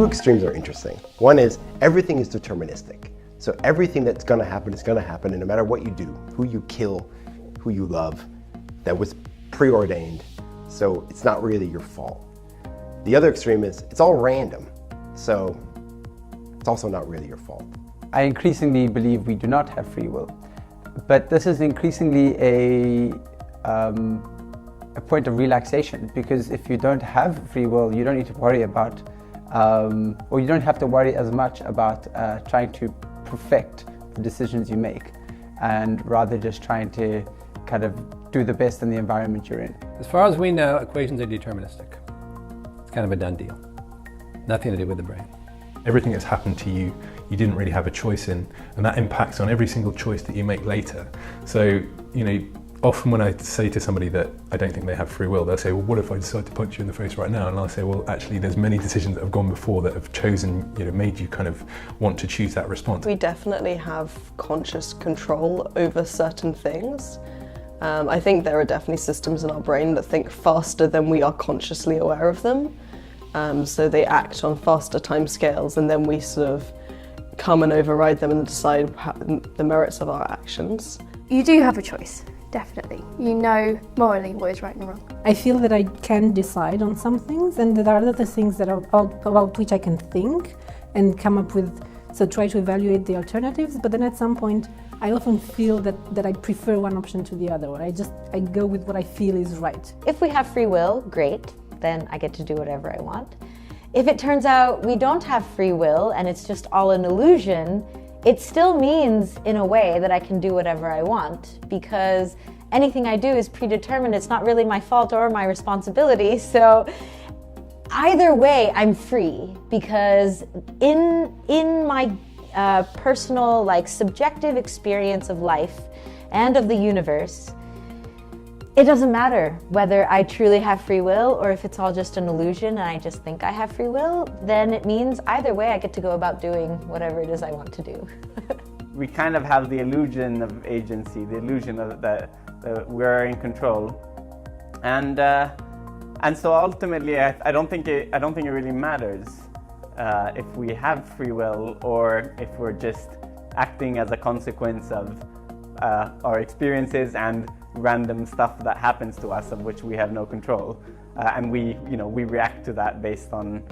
two extremes are interesting. One is everything is deterministic. So everything that's going to happen is going to happen, and no matter what you do, who you kill, who you love, that was preordained. So it's not really your fault. The other extreme is it's all random. So it's also not really your fault. I increasingly believe we do not have free will, but this is increasingly a point of relaxation, because if you don't have free will, you don't need to worry about, or you don't have to worry as much about trying to perfect the decisions you make, and rather just trying to kind of do the best in the environment you're in. As far as we know, equations are deterministic. It's kind of a done deal. Nothing to do with the brain. Everything that's happened to you, you didn't really have a choice in, and that impacts on every single choice that you make later. So, often when I say to somebody that I don't think they have free will, they'll say, well, what if I decide to punch you in the face right now? And I'll say, well, actually, there's many decisions that have gone before that have chosen, made you kind of want to choose that response. We definitely have conscious control over certain things. I think there are definitely systems in our brain that think faster than we are consciously aware of them. So they act on faster timescales, and then we sort of come and override them and decide the merits of our actions. You do have a choice, definitely. You know morally what is right and wrong. I feel that I can decide on some things, and there are other things that are about which I can think and come up with, so try to evaluate the alternatives, but then at some point I often feel that I prefer one option to the other, or I go with what I feel is right. If we have free will, great, then I get to do whatever I want. If it turns out we don't have free will and it's just all an illusion, it still means, in a way, that I can do whatever I want, because anything I do is predetermined. It's not really my fault or my responsibility. So either way, I'm free, because in my personal, subjective experience of life and of the universe, it doesn't matter whether I truly have free will or if it's all just an illusion and I just think I have free will. Then it means either way I get to go about doing whatever it is I want to do. We kind of have the illusion of agency, the illusion of that we're in control, and so ultimately I don't think it really matters if we have free will or if we're just acting as a consequence of our experiences and random stuff that happens to us of which we have no control, and we react to that based on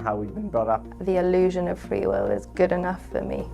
how we've been brought up. The illusion of free will is good enough for me.